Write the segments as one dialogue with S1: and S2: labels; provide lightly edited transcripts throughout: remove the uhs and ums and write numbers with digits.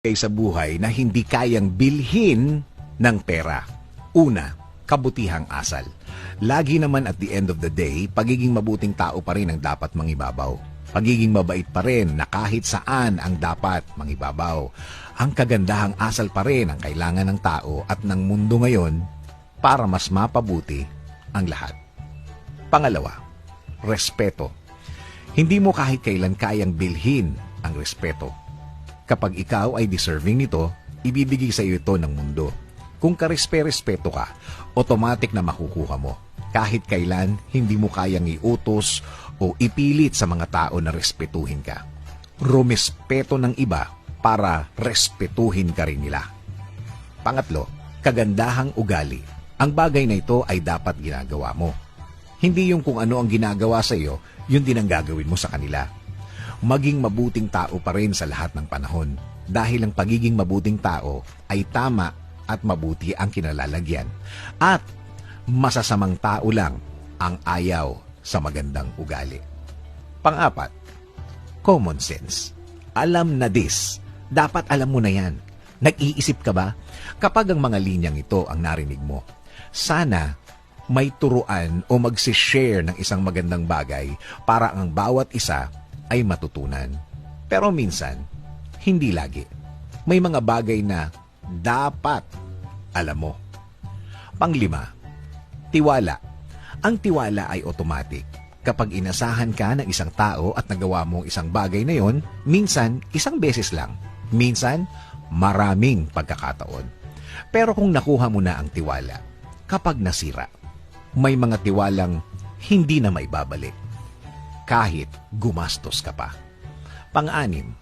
S1: sa buhay na hindi kayang bilhin ng pera. Una, kabutihang asal. Lagi naman at the end of the day, pagiging mabuting tao pa rin ang dapat mangibabaw. Pagiging mabait pa rin na kahit saan ang dapat mangibabaw. Ang kagandahang asal pa rin ang kailangan ng tao at ng mundo ngayon para mas mapabuti ang lahat. Pangalawa, respeto. Hindi mo kahit kailan kayang bilhin ang respeto. Kapag ikaw ay deserving nito, ibibigay sa iyo ito ng mundo. Kung karespe-respeto ka, automatic na makukuha mo. Kahit kailan, hindi mo kayang iutos o ipilit sa mga tao na respetuhin ka. Rumespeto ng iba para respetuhin ka rin nila. Pangatlo, kagandahang ugali. Ang bagay na ito ay dapat ginagawa mo. Hindi yung kung ano ang ginagawa sa iyo, yun din ang gagawin mo sa kanila. Maging mabuting tao pa rin sa lahat ng panahon. Dahil ang pagiging mabuting tao ay tama at mabuti ang kinalalagyan. At masasamang tao lang ang ayaw sa magandang ugali. Pang-apat, common sense. Alam na this. Dapat alam mo na yan. Nag-iisip ka ba? Kapag ang mga linyang ito ang narinig mo, sana may turuan o magsishare ng isang magandang bagay para ang bawat isa ay matutunan. Pero minsan, hindi lagi. May mga bagay na dapat alam mo. Panglima, tiwala. Ang tiwala ay automatic. Kapag inasahan ka ng isang tao at nagawa mo isang bagay na yon, minsan isang beses lang. Minsan, maraming pagkakataon. Pero kung nakuha mo na ang tiwala, kapag nasira, may mga tiwalang hindi na maibabalik. Kahit gumastos ka pa. Pang-anim,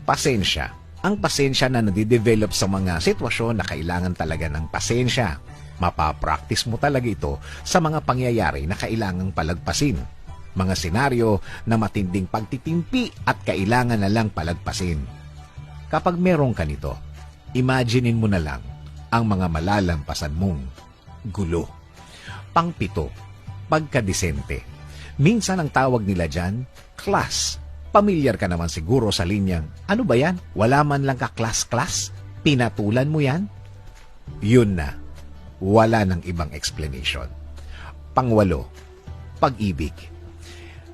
S1: pasensya. Ang pasensya na nadidevelop sa mga sitwasyon na kailangan talaga ng pasensya. Mapapractice mo talaga ito sa mga pangyayari na kailangang palagpasin. Mga senaryo na matinding pagtitimpi at kailangan na lang palagpasin. Kapag meron ka nito, imaginein mo na lang ang mga malalampasan mong gulo. Pang-pito, pagkadesente. Minsan ang tawag nila dyan, class. Pamilyar ka naman siguro sa linyang, ano ba yan? Wala man lang ka class-class? Pinatulan mo yan? Yun na. Wala ng ibang explanation. Pangwalo, pag-ibig.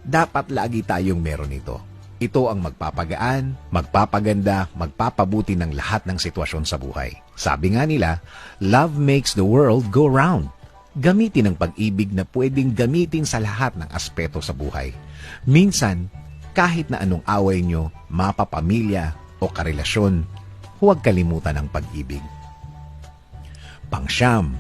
S1: Dapat lagi tayong meron ito. Ito ang magpapagaan, magpapaganda, magpapabuti ng lahat ng sitwasyon sa buhay. Sabi nga nila, love makes the world go round. Gamitin ang pag-ibig na pwedeng gamitin sa lahat ng aspeto sa buhay. Minsan, kahit na anong away nyo, mapapamilya o karelasyon, huwag kalimutan ang pag-ibig. Pangsyam,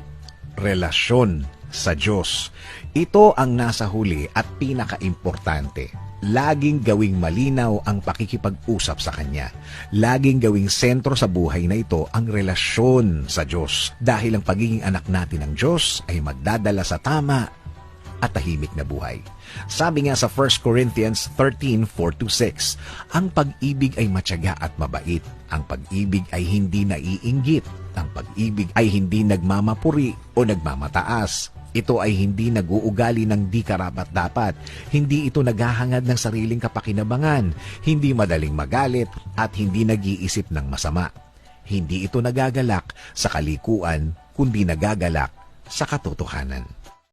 S1: relasyon sa Diyos. Ito ang nasa huli at pinaka-importante. Laging gawing malinaw ang pakikipag-usap sa Kanya. Laging gawing sentro sa buhay na ito ang relasyon sa Diyos. Dahil ang pagiging anak natin ng Diyos ay magdadala sa tama at tahimik na buhay. Sabi nga sa 1 Corinthians 13:4-6, ang pag-ibig ay matyaga at mabait. Ang pag-ibig ay hindi naiinggit. Ang pag-ibig ay hindi nagmamapuri o nagmamataas. Ito ay hindi nag-uugali ng di karapat-dapat. Hindi ito naghahangad ng sariling kapakinabangan. Hindi madaling magalit at hindi nag-iisip ng masama. Hindi ito nagagalak sa kalikuan, kundi nagagalak sa katotohanan.